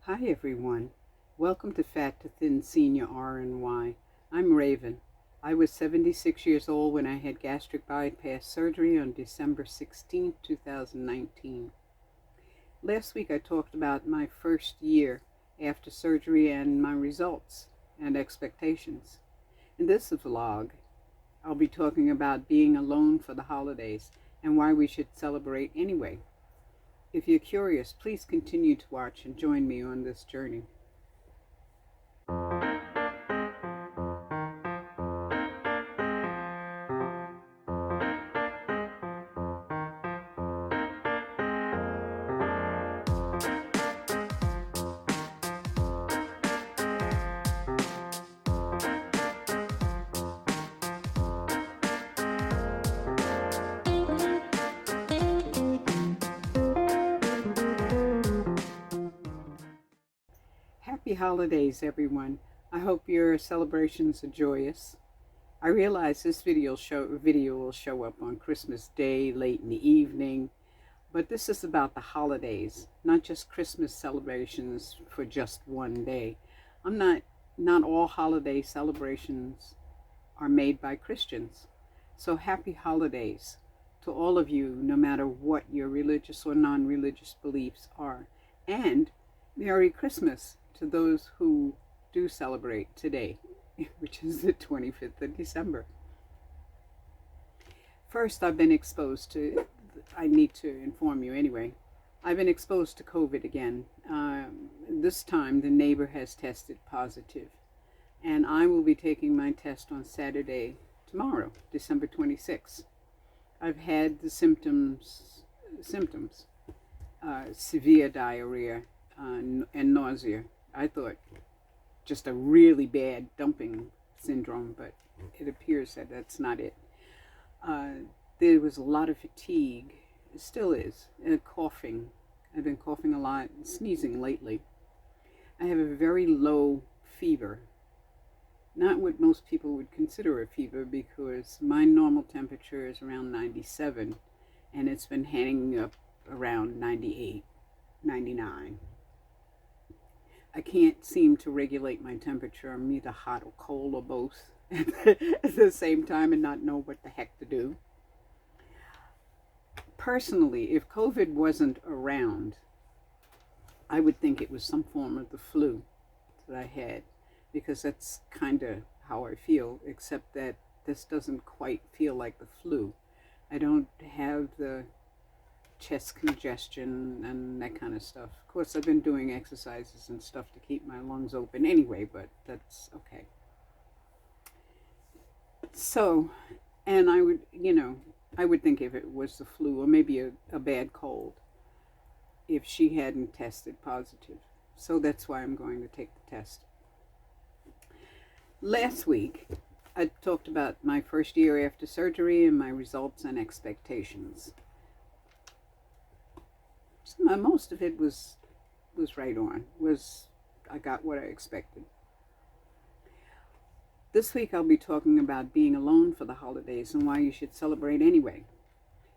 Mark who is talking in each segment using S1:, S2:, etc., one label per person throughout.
S1: Hi everyone, welcome to Fat to Thin Senior RNY. I'm Raven. I was 76 years old when I had gastric bypass surgery on December 16, 2019. Last week I talked about my first year after surgery and my results and expectations. In this vlog, I'll be talking about being alone for the holidays and why we should celebrate anyway. If you're curious, please continue to watch and join me on this journey. Happy holidays, everyone. I hope your celebrations are joyous. I realize this video will show up on Christmas Day, late in the evening, but this is about the holidays, not just Christmas celebrations for just one day. Not all holiday celebrations are made by Christians. So happy holidays to all of you, no matter what your religious or non-religious beliefs are. And Merry Christmas to those who do celebrate today, which is the 25th of December. First, I need to inform you anyway, I've been exposed to COVID again. This time the neighbor has tested positive, and I will be taking my test on Saturday, tomorrow, December 26th. I've had the symptoms, severe diarrhea and nausea. I thought just a really bad dumping syndrome, but it appears that that's not it. There was a lot of fatigue, it still is, and coughing. I've been coughing a lot and sneezing lately. I have a very low fever, not what most people would consider a fever, because my normal temperature is around 97 and it's been hanging up around 98, 99. I can't seem to regulate my temperature. I'm either hot or cold or both at the same time and not know what the heck to do. Personally, if COVID wasn't around, I would think it was some form of the flu that I had, because that's kind of how I feel, except that this doesn't quite feel like the flu. I don't have the chest congestion and that kind of stuff. Of course, I've been doing exercises and stuff to keep my lungs open anyway, but that's okay. So, and I would think if it was the flu or maybe a bad cold, if she hadn't tested positive. So that's why I'm going to take the test. Last week, I talked about my first year after surgery and my results and expectations. Most of it was right on. I got what I expected. This week I'll be talking about being alone for the holidays and why you should celebrate anyway.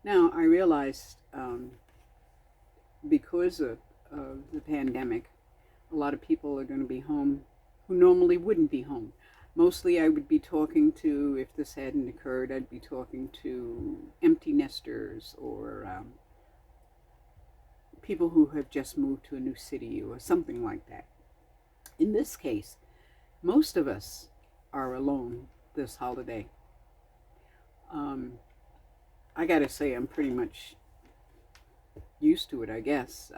S1: Now, I realized because of the pandemic, a lot of people are going to be home who normally wouldn't be home. Mostly I would be talking to, if this hadn't occurred, I'd be talking to empty nesters or people who have just moved to a new city or something like that. In this case, most of us are alone this holiday. I gotta say, I'm pretty much used to it, I guess.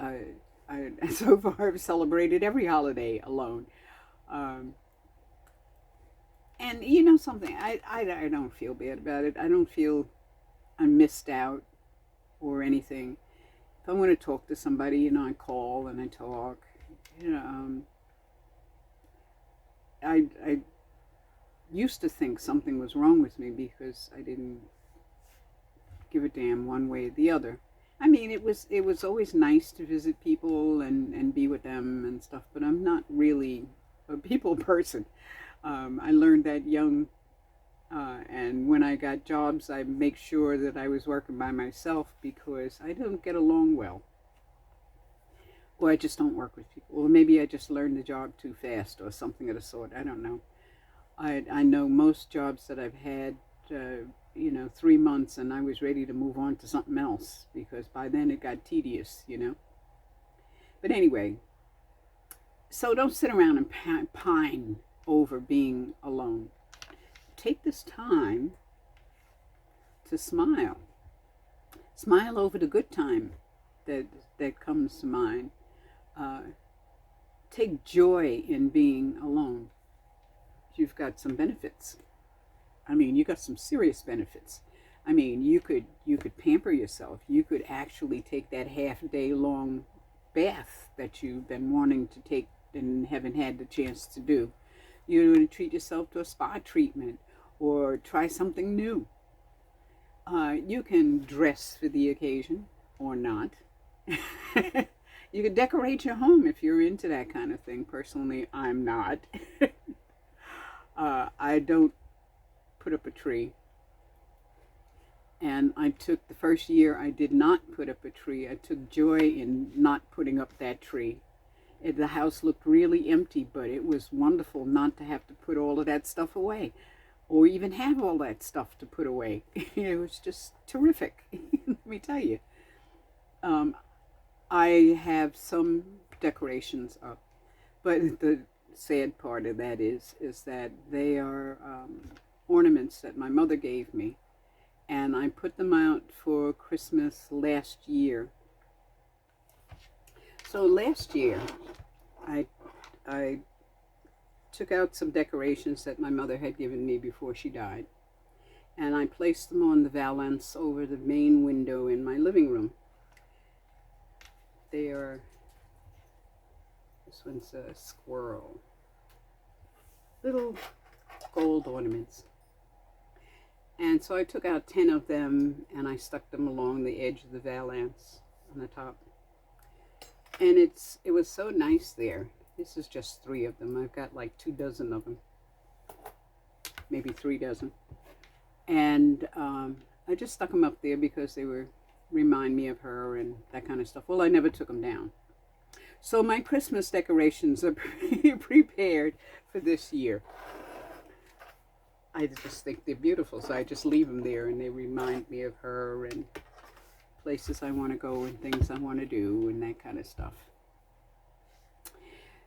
S1: So far I've celebrated every holiday alone. And you know something, I don't feel bad about it. I don't feel I'm missed out or anything. If I want to talk to somebody, I call and I talk. I used to think something was wrong with me because I didn't give a damn one way or the other. I mean, it was always nice to visit people and be with them and stuff, but I'm not really a people person. I learned that young, and when I got jobs, I make sure that I was working by myself because I don't get along well. or I just don't work with people, or maybe I just learned the job too fast or something of the sort. I don't know. I know most jobs that I've had, 3 months and I was ready to move on to something else because by then it got tedious, But anyway, so don't sit around and pine over being alone. Take this time to smile. Smile over the good time that comes to mind. Take joy in being alone. You've got some benefits. I mean, you got some serious benefits. I mean, you could pamper yourself. You could actually take that half-day long bath that you've been wanting to take and haven't had the chance to do. You're going to treat yourself to a spa treatment or try something new. You can dress for the occasion or not. You can decorate your home if you're into that kind of thing. Personally, I'm not. I don't put up a tree. And I took the first year I did not put up a tree. I took joy in not putting up that tree. The house looked really empty, but it was wonderful not to have to put all of that stuff away or even have all that stuff to put away. It was just terrific. Let me tell you. I have some decorations up, but the sad part of that is that they are ornaments that my mother gave me, and I put them out for Christmas last year. So last year, I took out some decorations that my mother had given me before she died, and I placed them on the valance over the main window in my living room. They are, this one's a squirrel, little gold ornaments. And so I took out 10 of them and I stuck them along the edge of the valance on the top. And it was so nice there. This is just 3 of them. I've got like 2 dozen of them, maybe 3 dozen. And I just stuck them up there because they remind me of her and that kind of stuff. Well, I never took them down. So my Christmas decorations are prepared for this year. I just think they're beautiful, so I just leave them there, and they remind me of her and places I want to go and things I want to do and that kind of stuff.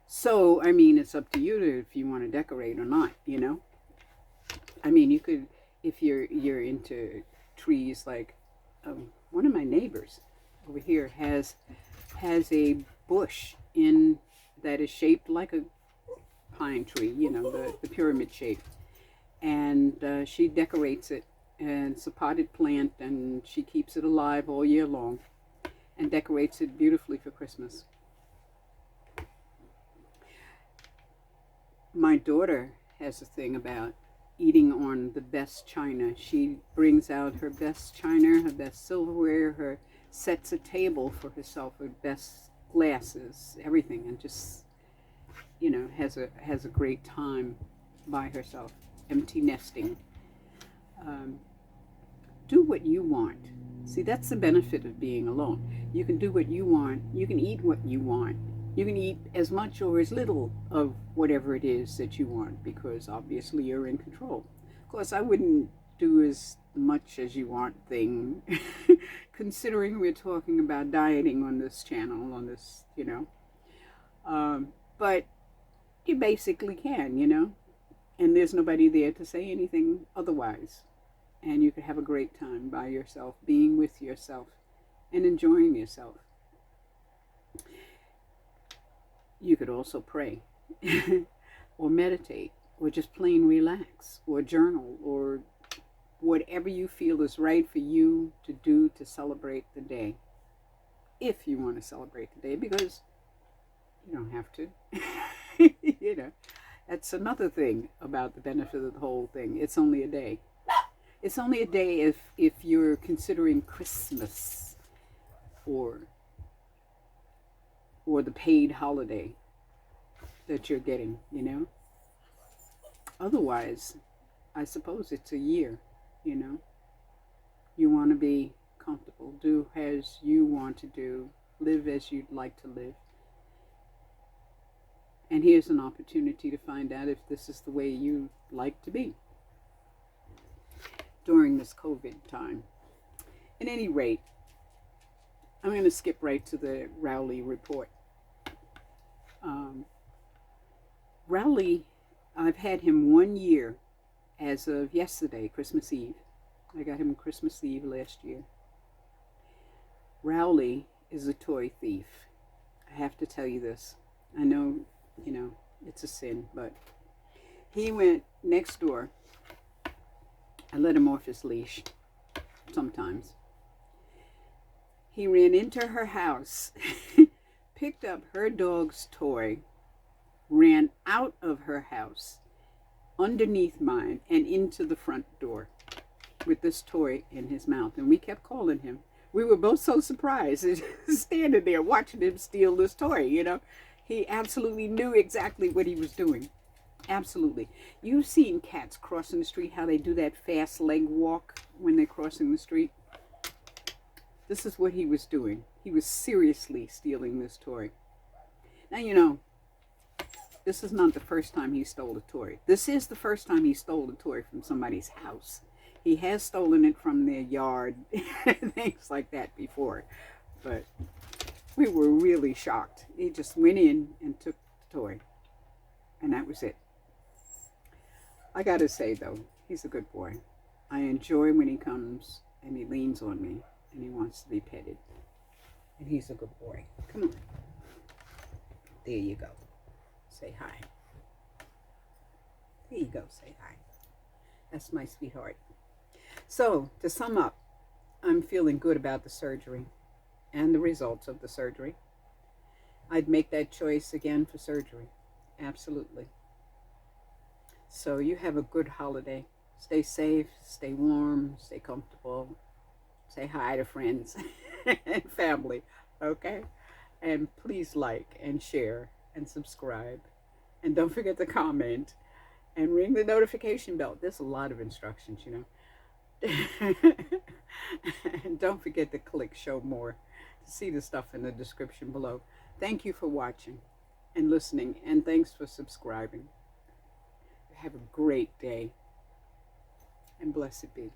S1: So, I mean, it's up to you if you want to decorate or not, I mean, you could, if you're into trees, like one of my neighbors over here has a bush that is shaped like a pine tree, the pyramid shape. And she decorates it, and it's a potted plant, and she keeps it alive all year long and decorates it beautifully for Christmas. My daughter has a thing about eating on the best china. She brings out her best china, her best silverware, sets a table for herself, her best glasses, everything, and just, has a great time by herself. Empty nesting. Do what you want. See, that's the benefit of being alone. You can do what you want. You can eat what you want. You can eat as much or as little of whatever it is that you want, because obviously you're in control. Of course, I wouldn't do as much as you want thing, considering we're talking about dieting on this channel, but you basically can, and there's nobody there to say anything otherwise. And you could have a great time by yourself, being with yourself and enjoying yourself. You could also pray or meditate or just plain relax or journal or whatever you feel is right for you to do to celebrate the day. If you want to celebrate the day, because you don't have to. That's another thing about the benefit of the whole thing. It's only a day. It's only a day if you're considering Christmas or the paid holiday that you're getting, Otherwise, I suppose it's a year, You want to be comfortable, do as you want to do, live as you'd like to live, And here's an opportunity to find out if this is the way you like to be during this COVID time. At any rate, I'm going to skip right to the Rowley report. Rowley, I've had him 1 year as of yesterday, Christmas Eve. I got him Christmas Eve last year. Rowley is a toy thief. I have to tell you this. I know, it's a sin, but he went next door. I let him off his leash sometimes. He ran into her house, picked up her dog's toy, ran out of her house, underneath mine, and into the front door with this toy in his mouth. And we kept calling him. We were both so surprised, standing there watching him steal this toy, He absolutely knew exactly what he was doing. Absolutely. You've seen cats crossing the street, how they do that fast leg walk when they're crossing the street. This is what he was doing. He was seriously stealing this toy. Now, this is not the first time he stole a toy. This is the first time he stole a toy from somebody's house. He has stolen it from their yard, things like that before. But we were really shocked. He just went in and took the toy. And that was it. I gotta say, though, he's a good boy. I enjoy when he comes and he leans on me and he wants to be petted. And he's a good boy. Come on. There you go. Say hi. There you go. Say hi. That's my sweetheart. So, to sum up, I'm feeling good about the surgery and the results of the surgery. I'd make that choice again for surgery. Absolutely. So you have a good holiday. Stay safe, stay warm, stay comfortable. Say hi to friends and family, okay? And please like and share and subscribe. And don't forget to comment and ring the notification bell. There's a lot of instructions, And don't forget to click show more to see the stuff in the description below. Thank you for watching and listening, and thanks for subscribing. Have a great day, and blessed be.